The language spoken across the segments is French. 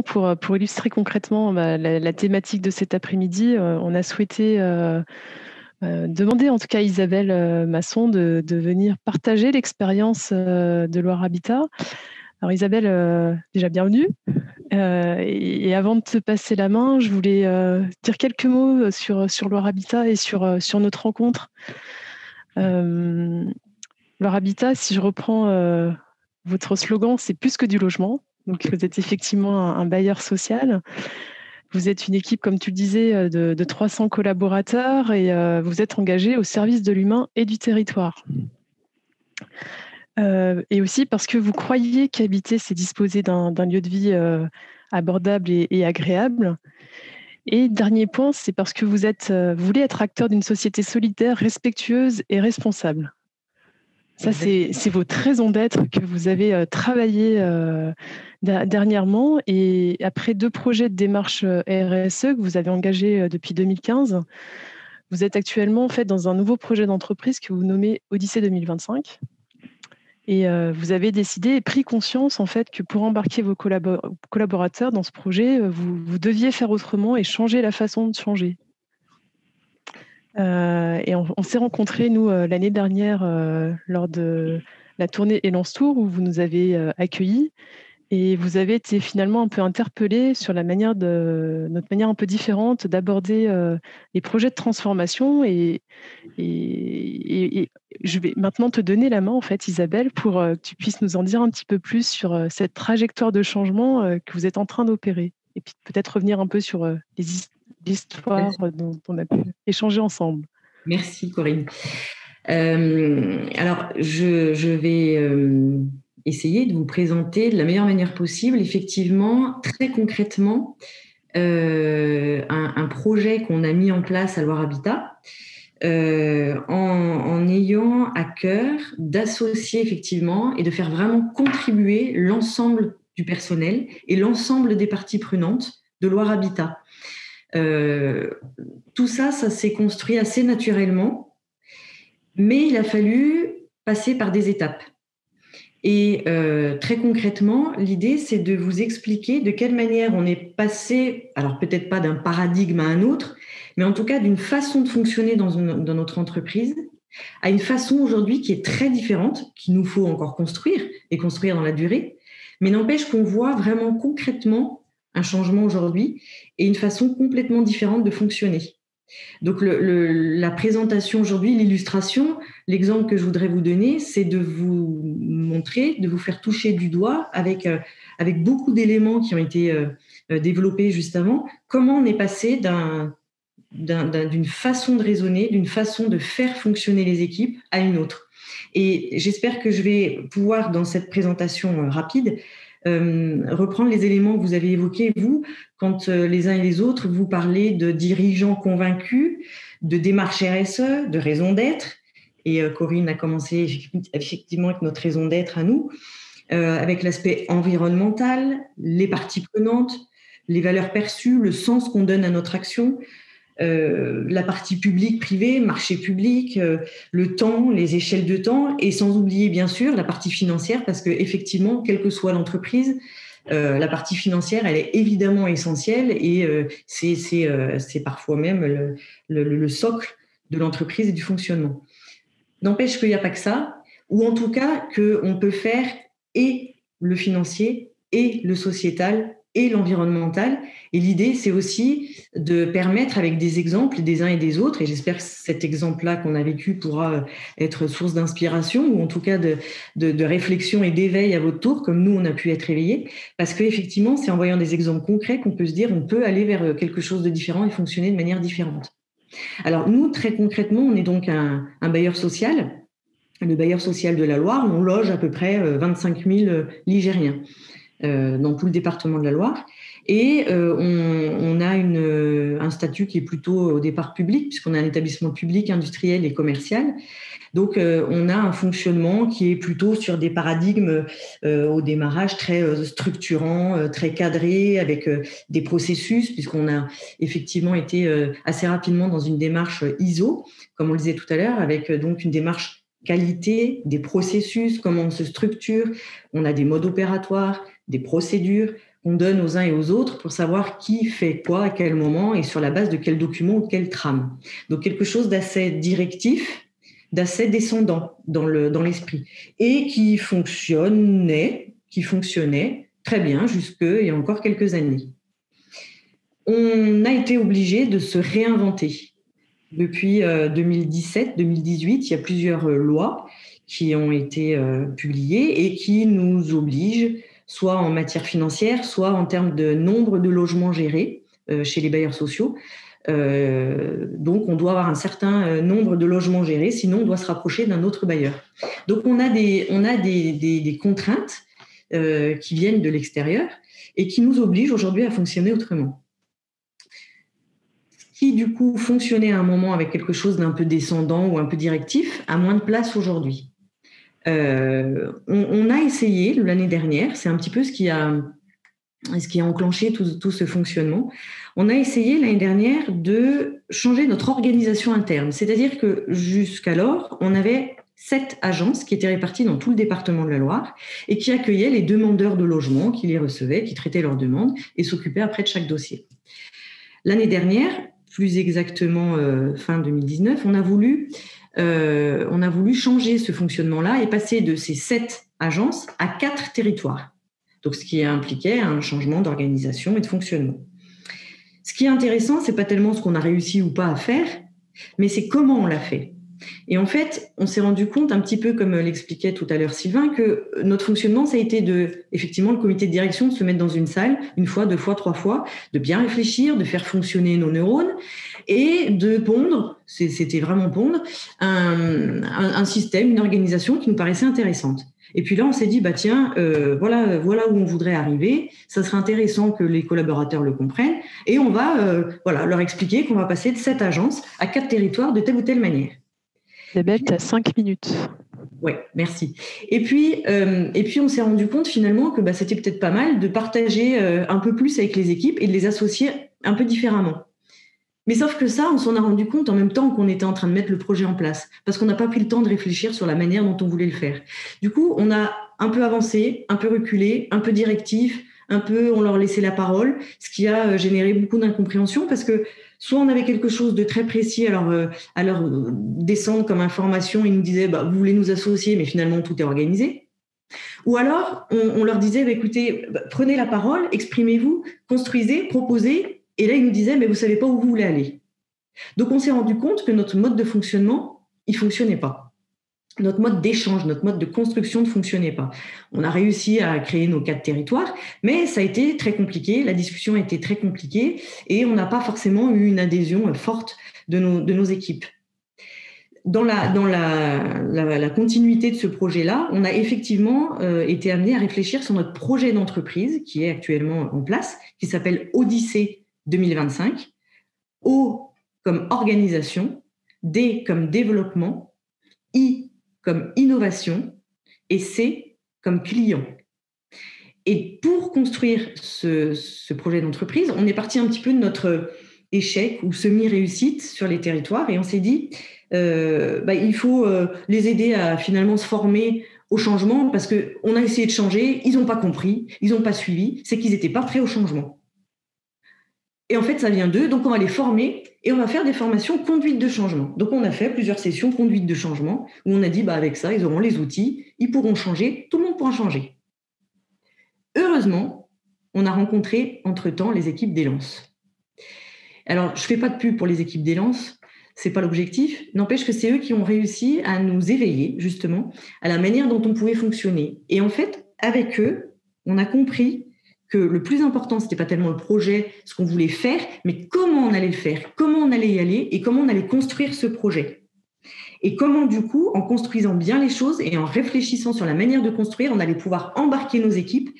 pour illustrer concrètement la thématique de cet après-midi, on a souhaité demander en tout cas à Isabelle Masson de venir partager l'expérience de Loire Habitat. Alors Isabelle, déjà bienvenue. Et avant de te passer la main, je voulais dire quelques mots sur Loire Habitat et sur notre rencontre. Loire Habitat, si je reprends votre slogan, c'est plus que du logement. Donc vous êtes effectivement un bailleur social. Vous êtes une équipe, comme tu le disais, de 300 collaborateurs et vous êtes engagé au service de l'humain et du territoire. Et aussi parce que vous croyez qu'habiter, c'est disposer d'un lieu de vie abordable et agréable. Et dernier point, c'est parce que vous voulez être acteur d'une société solidaire, respectueuse et responsable. Ça, c'est votre raison d'être que vous avez travaillé dernièrement. Et après 2 projets de démarche RSE que vous avez engagés depuis 2015, vous êtes actuellement en fait dans un nouveau projet d'entreprise que vous nommez Odyssée 2025. Et vous avez décidé et pris conscience en fait que pour embarquer vos collaborateurs dans ce projet, vous deviez faire autrement et changer la façon de changer. Et on s'est rencontrés, nous, l'année dernière, lors de la tournée Elance Tour, où vous nous avez accueillis. Et vous avez été finalement un peu interpellés sur notre manière un peu différente d'aborder les projets de transformation. Et je vais maintenant te donner la main, en fait, Isabelle, pour que tu puisses nous en dire un petit peu plus sur cette trajectoire de changement que vous êtes en train d'opérer. Et puis peut-être revenir un peu sur l'histoire dont on a pu échanger ensemble. Merci Corinne. Alors, je vais essayer de vous présenter de la meilleure manière possible, effectivement, très concrètement, un projet qu'on a mis en place à Loire Habitat en ayant à cœur d'associer effectivement et de faire vraiment contribuer l'ensemble du personnel et l'ensemble des parties prenantes de Loire Habitat. Tout ça s'est construit assez naturellement, mais il a fallu passer par des étapes. Et très concrètement, l'idée, c'est de vous expliquer de quelle manière on est passé, alors peut-être pas d'un paradigme à un autre, mais en tout cas d'une façon de fonctionner dans notre entreprise, à une façon aujourd'hui qui est très différente, qu'il nous faut encore construire et construire dans la durée, mais n'empêche qu'on voit vraiment concrètement un changement aujourd'hui et une façon complètement différente de fonctionner. Donc la présentation aujourd'hui, l'illustration, l'exemple que je voudrais vous donner, c'est de vous montrer, de vous faire toucher du doigt avec beaucoup d'éléments qui ont été développés juste avant, comment on est passé d'une façon de raisonner, d'une façon de faire fonctionner les équipes à une autre. Et j'espère que je vais pouvoir, dans cette présentation rapide, reprendre les éléments que vous avez évoqués, vous, quand les uns et les autres, vous parlez de dirigeants convaincus, de démarche RSE, de raison d'être. Et Corinne a commencé effectivement avec notre raison d'être à nous, avec l'aspect environnemental, les parties prenantes, les valeurs perçues, le sens qu'on donne à notre action, la partie publique, privée, marché public, le temps, les échelles de temps, et sans oublier bien sûr la partie financière, parce que effectivement, quelle que soit l'entreprise, la partie financière, elle est évidemment essentielle et c'est parfois même le socle de l'entreprise et du fonctionnement. N'empêche qu'il n'y a pas que ça, ou en tout cas qu'on peut faire et le financier et le sociétal et l'environnemental. Et l'idée, c'est aussi de permettre avec des exemples des uns et des autres, et j'espère que cet exemple-là qu'on a vécu pourra être source d'inspiration ou en tout cas de réflexion et d'éveil à votre tour, comme nous, on a pu être éveillés, parce qu'effectivement, c'est en voyant des exemples concrets qu'on peut se dire on peut aller vers quelque chose de différent et fonctionner de manière différente. Alors nous, très concrètement, on est donc un bailleur social, le bailleur social de la Loire, on loge à peu près 25 000 Ligériens dans tout le département de la Loire. Et on a un statut qui est plutôt au départ public, puisqu'on a un établissement public, industriel et commercial. Donc, on a un fonctionnement qui est plutôt sur des paradigmes au démarrage très structurants, très cadrés, avec des processus, puisqu'on a effectivement été assez rapidement dans une démarche ISO, comme on le disait tout à l'heure, avec donc une démarche qualité, des processus, comment on se structure. On a des modes opératoires, des procédures. qu'on donne aux uns et aux autres pour savoir qui fait quoi à quel moment et sur la base de quel document ou quelle trame. Donc quelque chose d'assez directif, d'assez descendant dans l'esprit et qui fonctionnait très bien jusque il y a encore quelques années. On a été obligé de se réinventer. Depuis 2017-2018, il y a plusieurs lois qui ont été publiées et qui nous obligent, soit en matière financière, soit en termes de nombre de logements gérés chez les bailleurs sociaux. Donc, on doit avoir un certain nombre de logements gérés, sinon on doit se rapprocher d'un autre bailleur. Donc, on a des contraintes qui viennent de l'extérieur et qui nous obligent aujourd'hui à fonctionner autrement. Qui, du coup, fonctionnait à un moment avec quelque chose d'un peu descendant ou un peu directif, a moins de place aujourd'hui. On a essayé l'année dernière, c'est un petit peu ce qui a enclenché tout ce fonctionnement. On a essayé l'année dernière de changer notre organisation interne. C'est-à-dire que jusqu'alors, on avait 7 agences qui étaient réparties dans tout le département de la Loire et qui accueillaient les demandeurs de logement, qui les recevaient, qui traitaient leurs demandes et s'occupaient après de chaque dossier. L'année dernière, plus exactement fin 2019, on a voulu changer ce fonctionnement-là et passer de ces 7 agences à 4 territoires. Donc, ce qui impliquait un changement d'organisation et de fonctionnement. Ce qui est intéressant, c'est pas tellement ce qu'on a réussi ou pas à faire, mais c'est comment on l'a fait. Et en fait, on s'est rendu compte, un petit peu comme l'expliquait tout à l'heure Sylvain, que notre fonctionnement, ça a été effectivement, le comité de direction, de se mettre dans une salle, 1 fois, 2 fois, 3 fois, de bien réfléchir, de faire fonctionner nos neurones et de pondre, c'était vraiment pondre, un système, une organisation qui nous paraissait intéressante. Et puis là, on s'est dit, bah tiens, voilà où on voudrait arriver. Ça serait intéressant que les collaborateurs le comprennent. Et on va leur expliquer qu'on va passer de 7 agences à 4 territoires de telle ou telle manière. Isabelle, tu as 5 minutes. Oui, merci. Et puis, on s'est rendu compte finalement que c'était peut-être pas mal de partager un peu plus avec les équipes et de les associer un peu différemment. Mais sauf que ça, on s'en a rendu compte en même temps qu'on était en train de mettre le projet en place, parce qu'on n'a pas pris le temps de réfléchir sur la manière dont on voulait le faire. Du coup, on a un peu avancé, un peu reculé, un peu directif, un peu on leur laissait la parole, ce qui a généré beaucoup d'incompréhension, parce que soit on avait quelque chose de très précis à leur descendre comme information, ils nous disaient vous voulez nous associer, mais finalement tout est organisé. Ou alors on leur disait écoutez, prenez la parole, exprimez-vous, construisez, proposez. Et là, ils nous disaient, mais vous savez pas où vous voulez aller. Donc, on s'est rendu compte que notre mode de fonctionnement, il fonctionnait pas. Notre mode d'échange, notre mode de construction ne fonctionnait pas. On a réussi à créer nos 4 territoires, mais ça a été très compliqué. La discussion a été très compliquée et on n'a pas forcément eu une adhésion forte de nos équipes. Dans la continuité de ce projet-là, on a effectivement été amené à réfléchir sur notre projet d'entreprise qui est actuellement en place, qui s'appelle Odyssée 2025, O comme organisation, D comme développement, I comme innovation et C comme client. Et pour construire ce projet d'entreprise, on est parti un petit peu de notre échec ou semi-réussite sur les territoires et on s'est dit il faut les aider à finalement se former au changement parce qu'on a essayé de changer, ils n'ont pas compris, ils n'ont pas suivi, c'est qu'ils n'étaient pas prêts au changement. Et en fait, ça vient d'eux, donc on va les former et on va faire des formations conduite de changement. Donc, on a fait plusieurs sessions conduite de changement où on a dit, avec ça, ils auront les outils, ils pourront changer, tout le monde pourra changer. Heureusement, on a rencontré entre-temps les équipes d'Élance. Alors, je ne fais pas de pub pour les équipes d'Élance, ce n'est pas l'objectif. N'empêche que c'est eux qui ont réussi à nous éveiller, justement, à la manière dont on pouvait fonctionner. Et en fait, avec eux, on a compris que le plus important, ce n'était pas tellement le projet, ce qu'on voulait faire, mais comment on allait le faire, comment on allait y aller et comment on allait construire ce projet. Et comment, du coup, en construisant bien les choses et en réfléchissant sur la manière de construire, on allait pouvoir embarquer nos équipes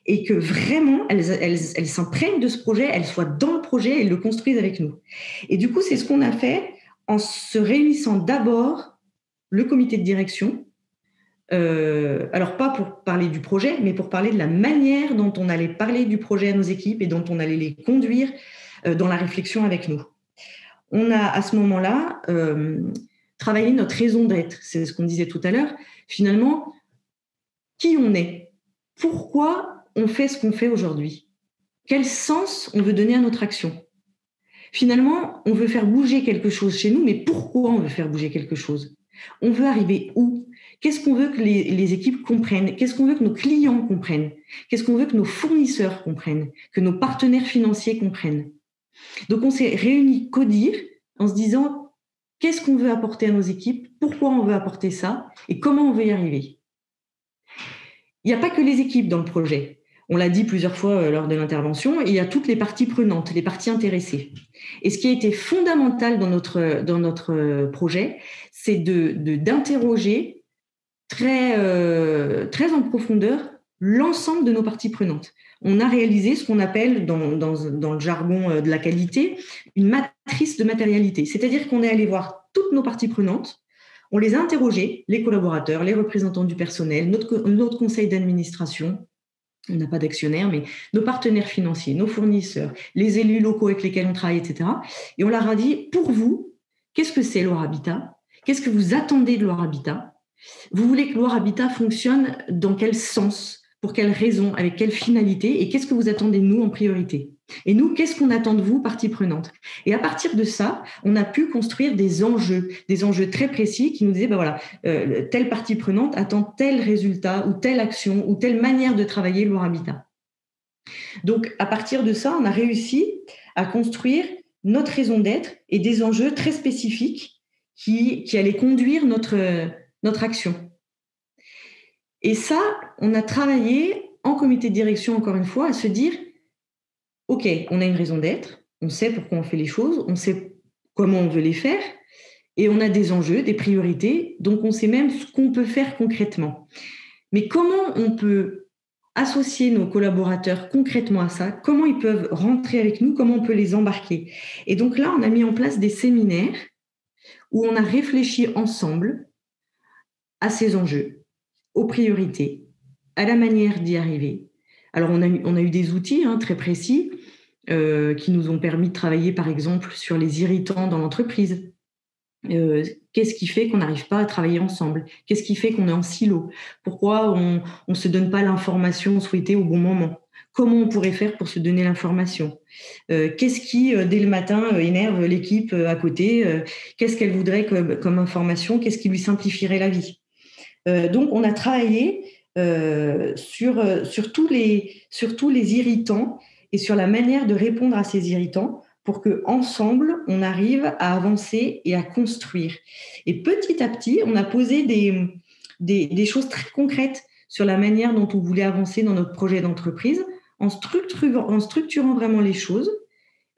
et que vraiment, elles s'imprègnent de ce projet, elles soient dans le projet, elles le construisent avec nous. Et du coup, c'est ce qu'on a fait en se réunissant d'abord le comité de direction, alors pas pour parler du projet, mais pour parler de la manière dont on allait parler du projet à nos équipes et dont on allait les conduire dans la réflexion avec nous. On a à ce moment-là travaillé notre raison d'être, c'est ce qu'on disait tout à l'heure, finalement, qui on est, pourquoi on fait ce qu'on fait aujourd'hui. quel sens on veut donner à notre action. Finalement, on veut faire bouger quelque chose chez nous, mais pourquoi on veut faire bouger quelque chose? On veut arriver où? Qu'est-ce qu'on veut que les équipes comprennent? Qu'est-ce qu'on veut que nos clients comprennent? Qu'est-ce qu'on veut que nos fournisseurs comprennent? Que nos partenaires financiers comprennent? Donc, on s'est réunis CODIR en se disant qu'est-ce qu'on veut apporter à nos équipes? Pourquoi on veut apporter ça? Et comment on veut y arriver? Il n'y a pas que les équipes dans le projet. On l'a dit plusieurs fois lors de l'intervention, il y a toutes les parties prenantes, les parties intéressées. Et ce qui a été fondamental dans notre projet, c'est d'interroger très en profondeur l'ensemble de nos parties prenantes. On a réalisé ce qu'on appelle dans le jargon de la qualité une matrice de matérialité. C'est-à-dire qu'on est allé voir toutes nos parties prenantes, on les a interrogées, les collaborateurs, les représentants du personnel, notre conseil d'administration. On n'a pas d'actionnaires, mais nos partenaires financiers, nos fournisseurs, les élus locaux avec lesquels on travaille, etc. Et on leur a dit, pour vous, qu'est-ce que c'est Loire Habitat? Qu'est-ce que vous attendez de Loire Habitat? Vous voulez que Loire Habitat fonctionne dans quel sens? Pour quelles raisons? Avec quelle finalité? Et qu'est-ce que vous attendez de nous en priorité? Et nous, qu'est-ce qu'on attend de vous, partie prenante? Et à partir de ça, on a pu construire des enjeux très précis qui nous disaient, telle partie prenante attend tel résultat ou telle action ou telle manière de travailler Loire Habitat. Donc, à partir de ça, on a réussi à construire notre raison d'être et des enjeux très spécifiques qui allaient conduire notre action. Et ça, on a travaillé en comité de direction, encore une fois, à se dire, OK, on a une raison d'être, on sait pourquoi on fait les choses, on sait comment on veut les faire, et on a des enjeux, des priorités, donc on sait même ce qu'on peut faire concrètement. Mais comment on peut associer nos collaborateurs concrètement à ça? Comment ils peuvent rentrer avec nous? Comment on peut les embarquer? Et donc là, on a mis en place des séminaires où on a réfléchi ensemble à ces enjeux, aux priorités, à la manière d'y arriver. Alors, on a eu des outils très précis qui nous ont permis de travailler, par exemple, sur les irritants dans l'entreprise. Qu'est-ce qui fait qu'on n'arrive pas à travailler ensemble? Qu'est-ce qui fait qu'on est en silo? Pourquoi on ne se donne pas l'information souhaitée au bon moment? Comment on pourrait faire pour se donner l'information? Qu'est-ce qui, dès le matin, énerve l'équipe à côté? Qu'est-ce qu'elle voudrait comme information? Qu'est-ce qui lui simplifierait la vie? Donc, on a travaillé sur tous les irritants et sur la manière de répondre à ces irritants pour qu'ensemble, on arrive à avancer et à construire. Et petit à petit, on a posé des choses très concrètes sur la manière dont on voulait avancer dans notre projet d'entreprise, en structurant vraiment les choses,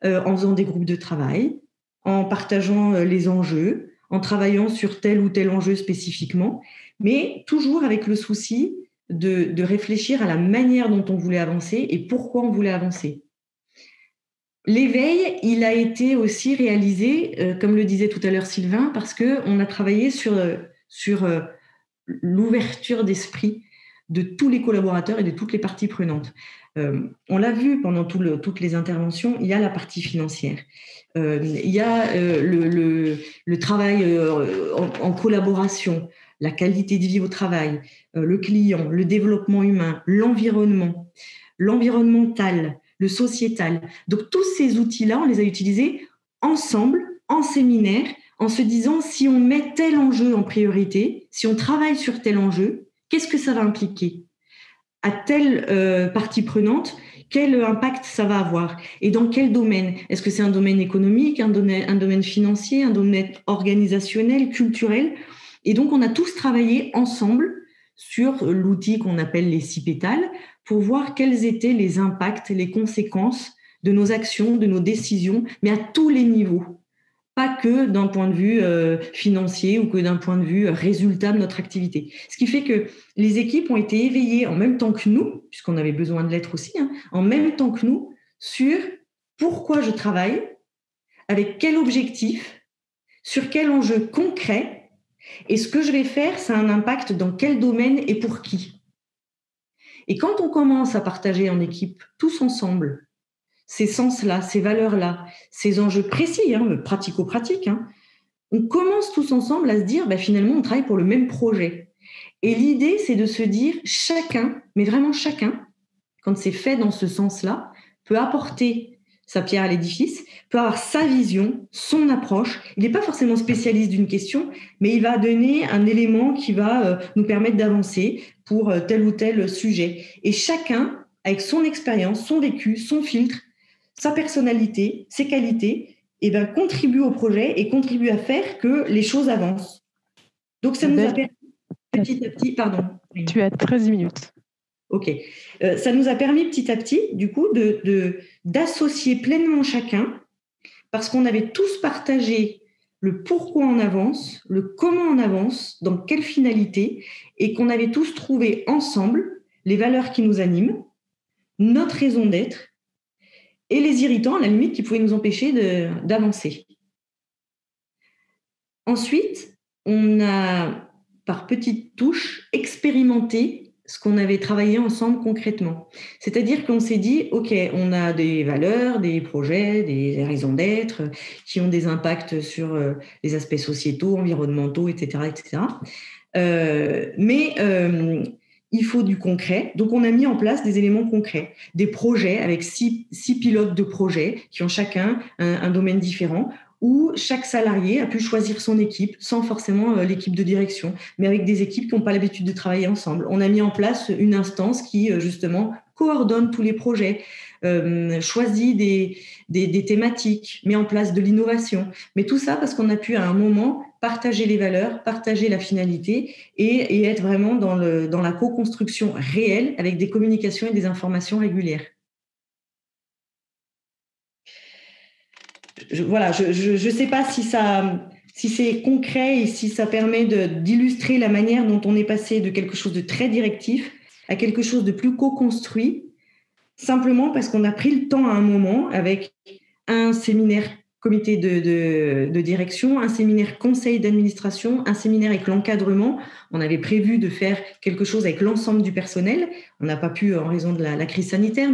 en faisant des groupes de travail, en partageant les enjeux, en travaillant sur tel ou tel enjeu spécifiquement, mais toujours avec le souci de réfléchir à la manière dont on voulait avancer et pourquoi on voulait avancer. L'éveil, il a été aussi réalisé, comme le disait tout à l'heure Sylvain, parce qu'on a travaillé sur l'ouverture d'esprit de tous les collaborateurs et de toutes les parties prenantes. On l'a vu pendant toutes les interventions, il y a la partie financière. Il y a le travail en collaboration, la qualité de vie au travail, le client, le développement humain, l'environnement, l'environnemental, le sociétal. Donc, tous ces outils-là, on les a utilisés ensemble, en séminaire, en se disant, si on met tel enjeu en priorité, si on travaille sur tel enjeu, qu'est-ce que ça va impliquer? À telle partie prenante, quel impact ça va avoir? Et dans quel domaine? Est-ce que c'est un domaine économique, un domaine financier, un domaine organisationnel, culturel? Et donc, on a tous travaillé ensemble sur l'outil qu'on appelle les 6 pétales pour voir quels étaient les impacts, les conséquences de nos actions, de nos décisions, mais à tous les niveaux. Pas que d'un point de vue financier ou que d'un point de vue résultat de notre activité. Ce qui fait que les équipes ont été éveillées en même temps que nous, puisqu'on avait besoin de l'être aussi, en même temps que nous, sur pourquoi je travaille, avec quel objectif, sur quel enjeu concret, et ce que je vais faire, ça a un impact dans quel domaine et pour qui. Et quand on commence à partager en équipe, tous ensemble, ces sens-là, ces valeurs-là, ces enjeux précis, pratico-pratiques, on commence tous ensemble à se dire, finalement, on travaille pour le même projet. Et l'idée, c'est de se dire, chacun, mais vraiment chacun, quand c'est fait dans ce sens-là, peut apporter sa pierre à l'édifice, peut avoir sa vision, son approche. Il n'est pas forcément spécialiste d'une question, mais il va donner un élément qui va nous permettre d'avancer pour tel ou tel sujet. Et chacun, avec son expérience, son vécu, son filtre, sa personnalité, ses qualités, eh ben, contribue au projet et contribue à faire que les choses avancent. Donc, ça nous a permis petit à petit... Pardon. Tu as 13 minutes. Ok. Ça nous a permis petit à petit, du coup, d'associer pleinement chacun, parce qu'on avait tous partagé le pourquoi on avance, le comment on avance, dans quelle finalité, et qu'on avait tous trouvé ensemble les valeurs qui nous animent, notre raison d'être, et les irritants, à la limite, qui pouvaient nous empêcher d'avancer. Ensuite, on a, par petites touches, expérimenté ce qu'on avait travaillé ensemble concrètement. C'est-à-dire qu'on s'est dit, OK, on a des valeurs, des projets, des raisons d'être qui ont des impacts sur les aspects sociétaux, environnementaux, etc., etc. Mais il faut du concret. Donc, on a mis en place des éléments concrets, des projets avec six pilotes de projets qui ont chacun un domaine différent, où chaque salarié a pu choisir son équipe sans forcément l'équipe de direction, mais avec des équipes qui n'ont pas l'habitude de travailler ensemble. On a mis en place une instance qui, justement, coordonne tous les projets, choisit des thématiques, met en place de l'innovation. Mais tout ça parce qu'on a pu, à un moment, partager les valeurs, partager la finalité et être vraiment dans la co-construction réelle avec des communications et des informations régulières. Voilà, je ne sais pas si c'est concret et si ça permet d'illustrer la manière dont on est passé de quelque chose de très directif à quelque chose de plus co-construit, simplement parce qu'on a pris le temps à un moment avec un séminaire comité de direction, un séminaire conseil d'administration, un séminaire avec l'encadrement. On avait prévu de faire quelque chose avec l'ensemble du personnel. On n'a pas pu en raison de la crise sanitaire,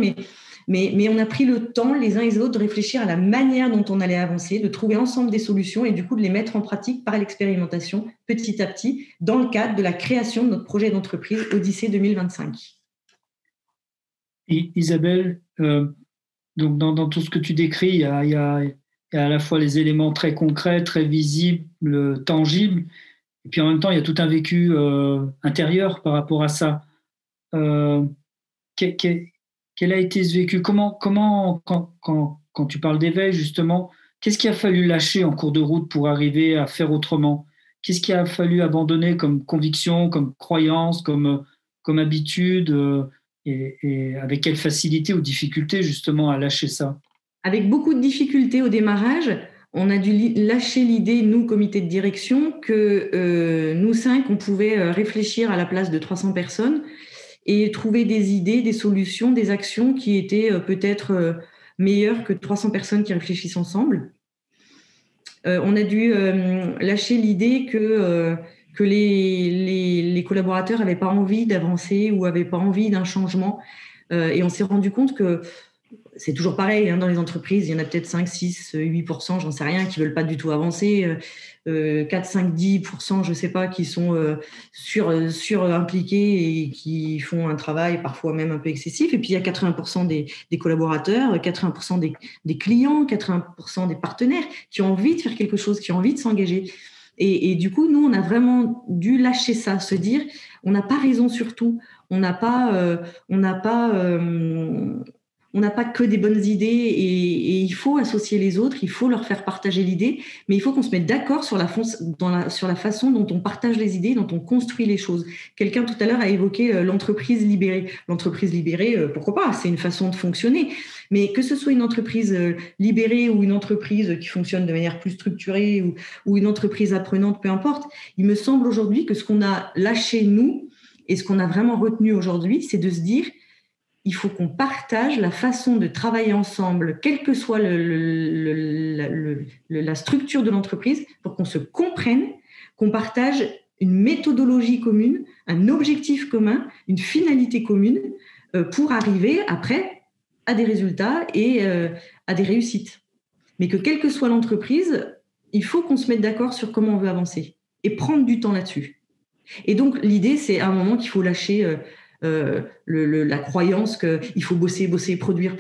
mais on a pris le temps, les uns et les autres, de réfléchir à la manière dont on allait avancer, de trouver ensemble des solutions et du coup de les mettre en pratique par l'expérimentation petit à petit dans le cadre de la création de notre projet d'entreprise Odyssée 2025. Et Isabelle, donc dans tout ce que tu décris, il y a à la fois les éléments très concrets, très visibles, tangibles, et puis en même temps, il y a tout un vécu intérieur par rapport à ça. Quel a été ce vécu ? Comment quand tu parles d'éveil, justement, qu'est-ce qu'il a fallu lâcher en cours de route pour arriver à faire autrement ? Qu'est-ce qu'il a fallu abandonner comme conviction, comme croyance, comme habitude et avec quelle facilité ou difficulté, justement, à lâcher ça ? Avec beaucoup de difficultés au démarrage, on a dû lâcher l'idée, nous, comité de direction, que nous 5, on pouvait réfléchir à la place de 300 personnes et trouver des idées, des solutions, des actions qui étaient peut-être meilleures que 300 personnes qui réfléchissent ensemble. On a dû lâcher l'idée que les collaborateurs n'avaient pas envie d'avancer ou n'avaient pas envie d'un changement. Et on s'est rendu compte que c'est toujours pareil, hein, dans les entreprises, il y en a peut-être 5, 6, 8%, j'en sais rien, qui ne veulent pas du tout avancer, 4, 5, 10%, je ne sais pas, qui sont sur-impliqués et qui font un travail parfois même un peu excessif. Et puis, il y a 80% des collaborateurs, 80% des clients, 80% des partenaires qui ont envie de faire quelque chose, qui ont envie de s'engager. Et du coup, nous, on a vraiment dû lâcher ça, se dire, on n'a pas raison sur tout, on n'a pas que des bonnes idées et il faut associer les autres, il faut leur faire partager l'idée, mais il faut qu'on se mette d'accord sur la façon dont on partage les idées, dont on construit les choses. Quelqu'un tout à l'heure a évoqué l'entreprise libérée. L'entreprise libérée, pourquoi pas, c'est une façon de fonctionner. Mais que ce soit une entreprise libérée ou une entreprise qui fonctionne de manière plus structurée ou une entreprise apprenante, peu importe, il me semble aujourd'hui que ce qu'on a lâché, nous, et ce qu'on a vraiment retenu aujourd'hui, c'est de se dire il faut qu'on partage la façon de travailler ensemble, quelle que soit la structure de l'entreprise, pour qu'on se comprenne, qu'on partage une méthodologie commune, un objectif commun, une finalité commune, pour arriver après à des résultats et à des réussites. Mais que quelle que soit l'entreprise, il faut qu'on se mette d'accord sur comment on veut avancer et prendre du temps là-dessus. Et donc, l'idée, c'est à un moment qu'il faut lâcher la croyance qu'il faut bosser, produire.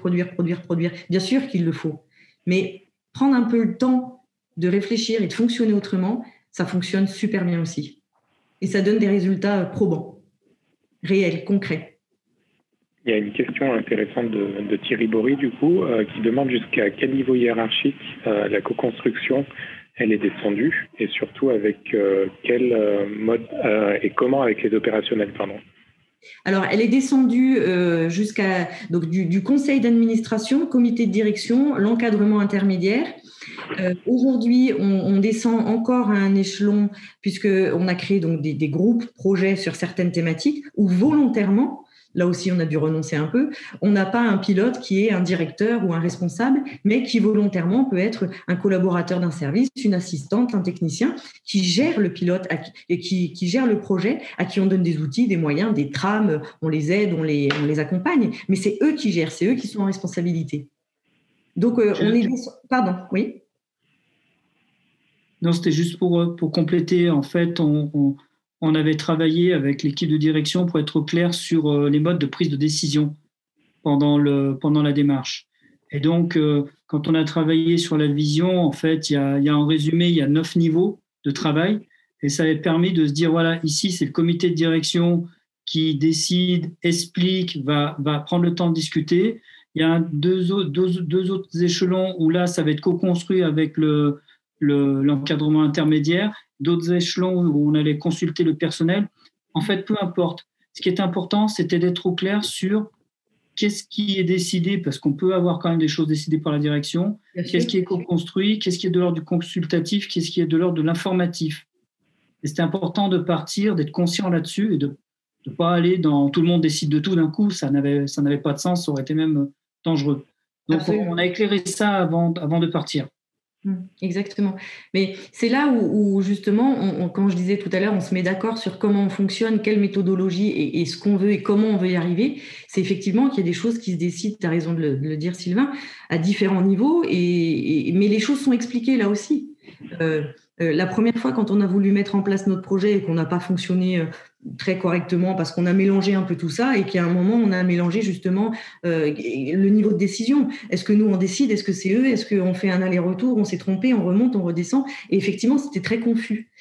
Bien sûr qu'il le faut. Mais prendre un peu le temps de réfléchir et de fonctionner autrement, ça fonctionne super bien aussi. Et ça donne des résultats probants, réels, concrets. Il y a une question intéressante de Thierry Bory, du coup, qui demande jusqu'à quel niveau hiérarchique la co-construction elle est descendue, et surtout avec quel mode et comment avec les opérationnels, pardon. Alors, elle est descendue jusqu'à donc du conseil d'administration, comité de direction, l'encadrement intermédiaire. Aujourd'hui, on descend encore à un échelon puisqu'on a créé donc des groupes projets sur certaines thématiques où volontairement, là aussi on a dû renoncer un peu, on n'a pas un pilote qui est un directeur ou un responsable, mais qui volontairement peut être un collaborateur d'un service, une assistante, un technicien qui gère le pilote et qui gère le projet, à qui on donne des outils, des moyens, des trames, on les aide, on les accompagne, mais c'est eux qui gèrent, c'est eux qui sont en responsabilité. Donc on est... Pardon, oui. Non, c'était juste pour compléter. En fait, on avait travaillé avec l'équipe de direction pour être clair sur les modes de prise de décision pendant la démarche. Et donc, quand on a travaillé sur la vision, en fait, il y a en résumé, il y a 9 niveaux de travail. Et ça avait permis de se dire, voilà, ici, c'est le comité de direction qui décide, explique, va prendre le temps de discuter. Il y a deux autres échelons où là, ça va être co-construit avec l'encadrement intermédiaire, d'autres échelons où on allait consulter le personnel. En fait, peu importe. Ce qui est important, c'était d'être au clair sur qu'est-ce qui est décidé, parce qu'on peut avoir quand même des choses décidées par la direction, qu'est-ce qui est co-construit, qu'est-ce qui est de l'ordre du consultatif, qu'est-ce qui est de l'ordre de l'informatif. Et c'était important de partir, d'être conscient là-dessus et de ne pas aller dans tout le monde décide de tout d'un coup, ça n'avait pas de sens, ça aurait été même dangereux. Donc on a éclairé ça avant de partir. Exactement. Mais c'est là où justement, quand je disais tout à l'heure, on se met d'accord sur comment on fonctionne, quelle méthodologie et ce qu'on veut et comment on veut y arriver. C'est effectivement qu'il y a des choses qui se décident, tu as raison de le dire Sylvain, à différents niveaux, mais les choses sont expliquées là aussi. La première fois, quand on a voulu mettre en place notre projet et qu'on n'a pas fonctionné très correctement parce qu'on a mélangé un peu tout ça et qu'à un moment, on a mélangé justement le niveau de décision. Est-ce que nous, on décide? Est-ce que c'est eux? Est-ce qu'on fait un aller-retour? On s'est trompé, on remonte, on redescend. Et effectivement, c'était très confus.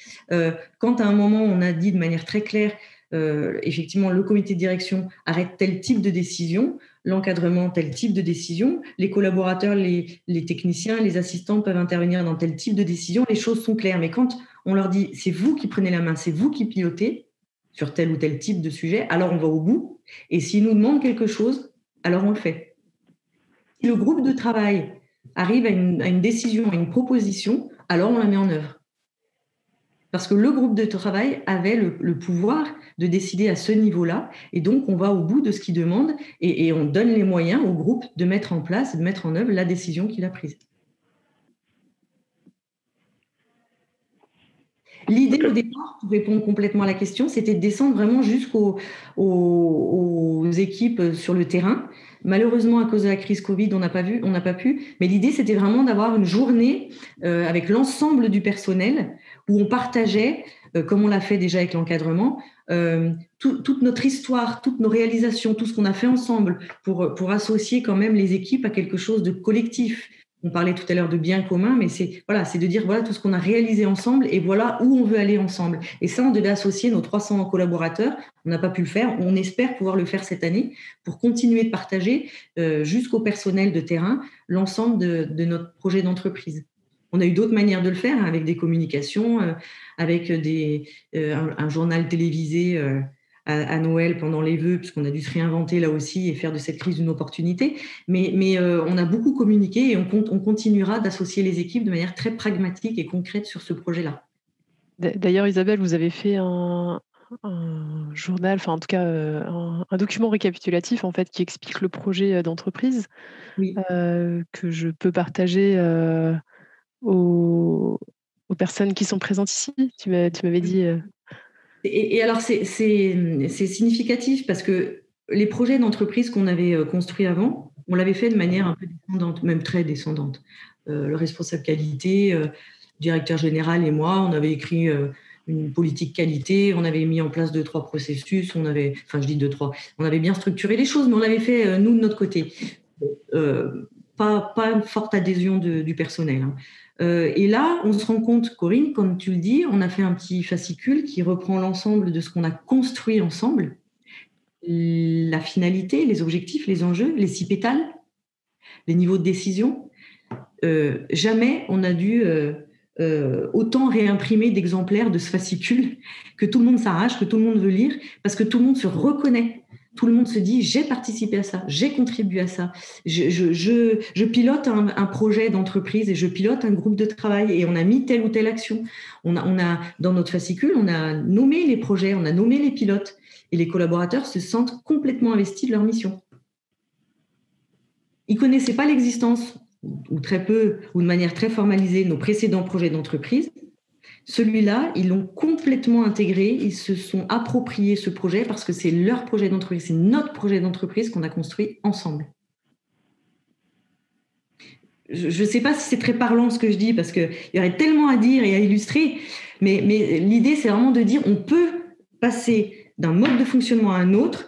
Quand à un moment, on a dit de manière très claire, effectivement, le comité de direction arrête tel type de décision, l'encadrement tel type de décision, les collaborateurs, les techniciens, les assistants peuvent intervenir dans tel type de décision, les choses sont claires. Mais quand on leur dit c'est vous qui prenez la main, c'est vous qui pilotez sur tel ou tel type de sujet, alors on va au bout. Et s'ils nous demandent quelque chose, alors on le fait. Si le groupe de travail arrive à une décision, à une proposition, alors on la met en œuvre. Parce que le groupe de travail avait le pouvoir de décider à ce niveau-là. Et donc, on va au bout de ce qu'il demande et on donne les moyens au groupe de mettre en place et de mettre en œuvre la décision qu'il a prise. L'idée au départ, pour répondre complètement à la question, c'était de descendre vraiment jusqu'aux équipes sur le terrain. Malheureusement, à cause de la crise Covid, on n'a pas pu. Mais l'idée, c'était vraiment d'avoir une journée avec l'ensemble du personnel où on partageait, comme on l'a fait déjà avec l'encadrement, toute notre histoire, toutes nos réalisations, tout ce qu'on a fait ensemble pour associer quand même les équipes à quelque chose de collectif. On parlait tout à l'heure de bien commun, mais c'est de dire voilà tout ce qu'on a réalisé ensemble et voilà où on veut aller ensemble. Et ça, on devait associer nos 300 collaborateurs. On n'a pas pu le faire. On espère pouvoir le faire cette année pour continuer de partager jusqu'au personnel de terrain l'ensemble de notre projet d'entreprise. On a eu d'autres manières de le faire, avec des communications, avec un journal télévisé à Noël pendant les vœux, puisqu'on a dû se réinventer là aussi et faire de cette crise une opportunité. Mais on a beaucoup communiqué et on continuera d'associer les équipes de manière très pragmatique et concrète sur ce projet-là. D'ailleurs, Isabelle, vous avez fait un journal, enfin en tout cas un document récapitulatif en fait qui explique le projet d'entreprise, oui. Que je peux partager aux personnes qui sont présentes ici. Tu m'avais dit. Et alors, c'est significatif parce que les projets d'entreprise qu'on avait construits avant, on l'avait fait de manière un peu descendante, même très descendante. Le responsable qualité, directeur général et moi, on avait écrit une politique qualité, on avait mis en place 2-3 processus, on avait bien structuré les choses, mais on l'avait fait, nous, de notre côté. Pas une forte adhésion du personnel. Hein. Et là, on se rend compte, Corinne, comme tu le dis, on a fait un petit fascicule qui reprend l'ensemble de ce qu'on a construit ensemble, la finalité, les objectifs, les enjeux, les 6 pétales, les niveaux de décision. Jamais on a dû autant réimprimer d'exemplaires de ce fascicule, que tout le monde s'arrache, que tout le monde veut lire, parce que tout le monde se reconnaît. Tout le monde se dit, j'ai participé à ça, j'ai contribué à ça, je pilote un projet d'entreprise et je pilote un groupe de travail et on a mis telle ou telle action. On a dans notre fascicule, on a nommé les projets, on a nommé les pilotes et les collaborateurs se sentent complètement investis de leur mission. Ils ne connaissaient pas l'existence, ou très peu, ou de manière très formalisée, nos précédents projets d'entreprise. Celui-là, ils l'ont complètement intégré, ils se sont appropriés ce projet parce que c'est leur projet d'entreprise, c'est notre projet d'entreprise qu'on a construit ensemble. Je ne sais pas si c'est très parlant ce que je dis parce qu'il y aurait tellement à dire et à illustrer, mais l'idée, c'est vraiment de dire on peut passer d'un mode de fonctionnement à un autre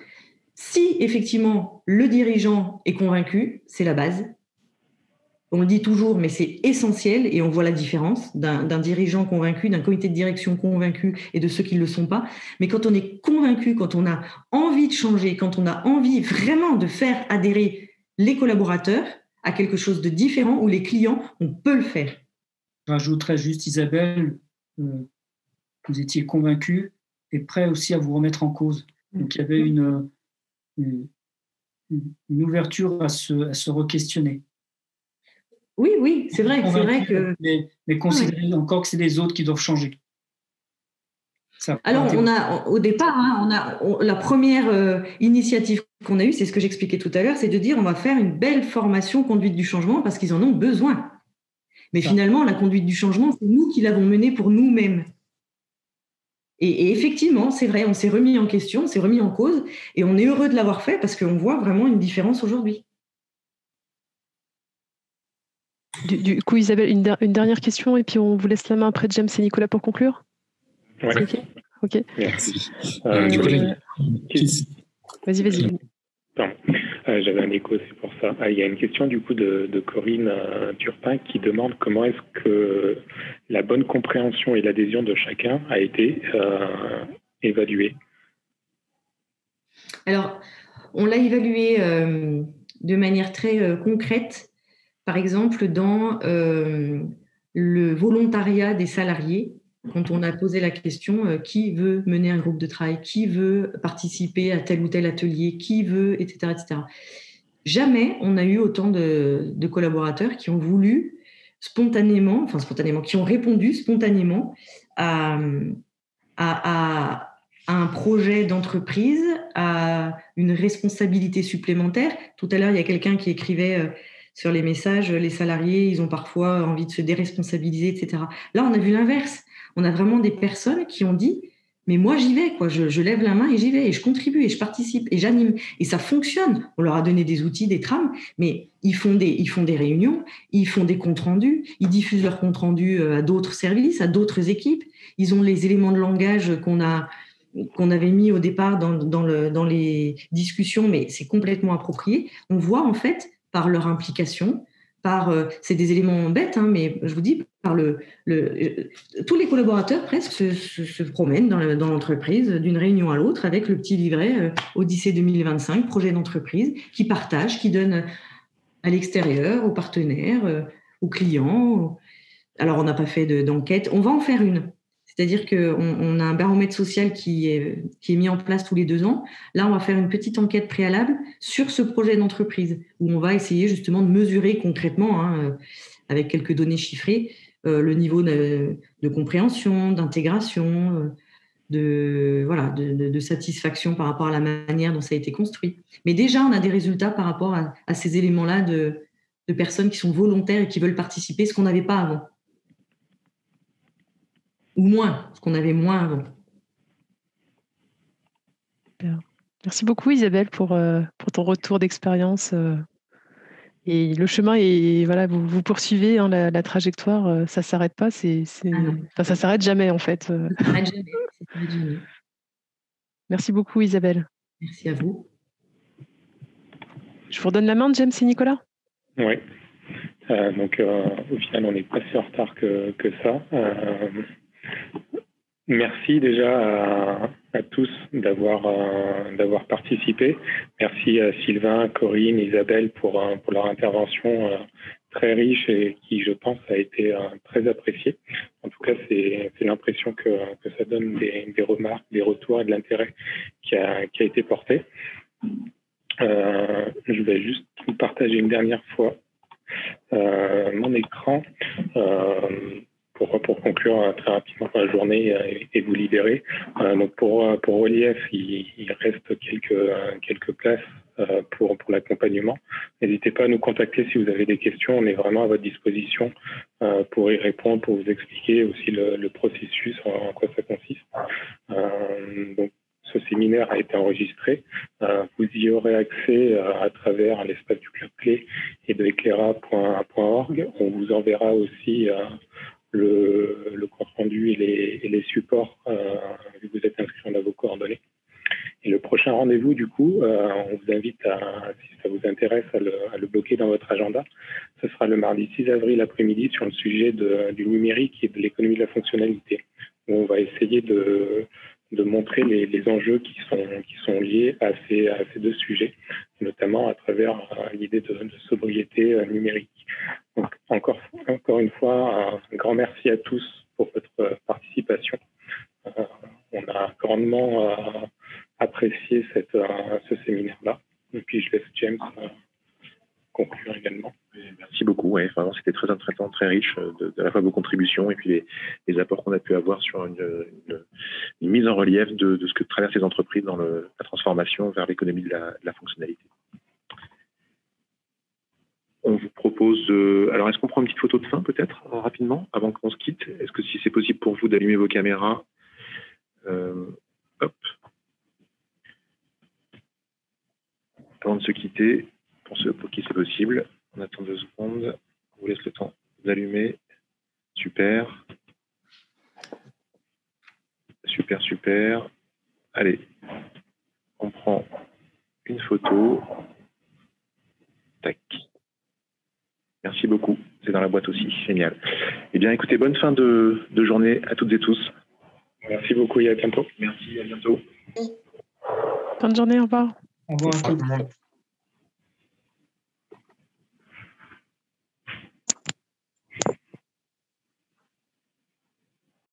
si effectivement le dirigeant est convaincu, c'est la base. On le dit toujours, mais c'est essentiel et on voit la différence d'un dirigeant convaincu, d'un comité de direction convaincu et de ceux qui ne le sont pas. Mais quand on est convaincu, quand on a envie de changer, quand on a envie vraiment de faire adhérer les collaborateurs à quelque chose de différent ou les clients, on peut le faire. Je rajouterais juste, Isabelle, vous étiez convaincue et prêt aussi à vous remettre en cause. Donc il y avait une ouverture à se re-questionner. Oui, c'est vrai que... Mais considérez encore que c'est les autres qui doivent changer. Alors, au départ, la première initiative qu'on a eue, c'est ce que j'expliquais tout à l'heure, c'est de dire on va faire une belle formation conduite du changement parce qu'ils en ont besoin. Mais finalement, la conduite du changement, c'est nous qui l'avons menée pour nous-mêmes. Et effectivement, c'est vrai, on s'est remis en question, on s'est remis en cause et on est heureux de l'avoir fait parce qu'on voit vraiment une différence aujourd'hui. Du coup, Isabelle, une dernière question et puis on vous laisse la main après James et Nicolas pour conclure. Ouais. C'est OK. Merci. Vas-y. J'avais un écho, c'est pour ça. Il y a une question du coup de Corinne Turpin qui demande comment est-ce que la bonne compréhension et l'adhésion de chacun a été évaluée. Alors, on l'a évalué de manière très concrète. Par exemple, dans le volontariat des salariés, quand on a posé la question qui veut mener un groupe de travail, qui veut participer à tel ou tel atelier, qui veut, etc., etc. Jamais on a eu autant de collaborateurs qui ont voulu spontanément, qui ont répondu spontanément à un projet d'entreprise, à une responsabilité supplémentaire. Tout à l'heure, il y a quelqu'un qui écrivait sur les messages, les salariés, ils ont parfois envie de se déresponsabiliser, etc. Là, on a vu l'inverse. On a vraiment des personnes qui ont dit « mais moi, j'y vais, quoi. Je lève la main et j'y vais, et je contribue, et je participe, et j'anime. » Et ça fonctionne. On leur a donné des outils, des trames, mais ils font des réunions, ils font des comptes rendus, ils diffusent leurs comptes rendus à d'autres services, à d'autres équipes. Ils ont les éléments de langage qu'on avait mis au départ dans les discussions, mais c'est complètement approprié. On voit en fait, par leur implication, c'est des éléments bêtes, hein, mais je vous dis, tous les collaborateurs presque se promènent dans l'entreprise d'une réunion à l'autre avec le petit livret Odyssée 2025, projet d'entreprise, qui partagent, qui donnent à l'extérieur, aux partenaires, aux clients. Alors, on n'a pas fait d'enquête. On va en faire une. C'est-à-dire qu'on a un baromètre social qui est mis en place tous les 2 ans. Là, on va faire une petite enquête préalable sur ce projet d'entreprise où on va essayer justement de mesurer concrètement, avec quelques données chiffrées, le niveau de compréhension, d'intégration, de satisfaction par rapport à la manière dont ça a été construit. Mais déjà, on a des résultats par rapport à ces éléments-là de personnes qui sont volontaires et qui veulent participer, ce qu'on n'avait pas avant. Ou moins, ce qu'on avait moins avant. Merci beaucoup Isabelle pour ton retour d'expérience Et le chemin est, voilà, vous poursuivez hein, la trajectoire, ça s'arrête pas, enfin, ça s'arrête jamais en fait. Ça s'arrête jamais. Ça s'arrête jamais. Merci beaucoup Isabelle. Merci à vous. Je vous redonne la main, James et Nicolas. Oui. Donc, au final, on n'est pas si en retard que ça. Merci déjà à tous d'avoir participé. Merci à Sylvain, Corinne, Isabelle pour leur intervention très riche et qui, je pense, a été très appréciée. En tout cas, c'est l'impression que ça donne des remarques, des retours et de l'intérêt qui a été porté. Je vais juste vous partager une dernière fois mon écran pour conclure très rapidement la journée et vous libérer. Donc pour Relief, il reste quelques places pour l'accompagnement. N'hésitez pas à nous contacter si vous avez des questions. On est vraiment à votre disposition pour y répondre, pour vous expliquer aussi le processus, en quoi ça consiste. Donc, ce séminaire a été enregistré. Vous y aurez accès à travers l'espace du Club Clé et de eclaira.org. On vous enverra aussi le compte-rendu et les supports, vu que vous êtes inscrit, on a vos coordonnées. Et le prochain rendez-vous, du coup, on vous invite si ça vous intéresse, à le bloquer dans votre agenda. Ce sera le mardi 6 avril après-midi sur le sujet du numérique et de l'économie de la fonctionnalité. Où on va essayer de montrer les enjeux qui sont liés à ces deux sujets, notamment à travers l'idée de sobriété numérique. Donc, encore une fois, un grand merci à tous pour votre participation. On a grandement apprécié ce séminaire-là. Et puis, je laisse James conclure également. Merci beaucoup. Ouais, vraiment, c'était très intéressant, très riche de la fois vos contributions et puis les apports qu'on a pu avoir sur une mise en relief de ce que traversent les entreprises dans la transformation vers l'économie de la fonctionnalité. On vous propose... alors, est-ce qu'on prend une petite photo de fin, peut-être, rapidement, avant qu'on se quitte? Est-ce que si c'est possible pour vous d'allumer vos caméras? Hop. Avant de se quitter, pour ceux pour qui c'est possible, on attend 2 secondes. On vous laisse le temps d'allumer. Super. Super, super. Allez, on prend une photo. Tac. Merci beaucoup. C'est dans la boîte aussi. Génial. Eh bien, écoutez, bonne fin de journée à toutes et tous. Merci beaucoup et à bientôt. Merci, à bientôt. Bonne journée, au revoir. Au revoir à tous.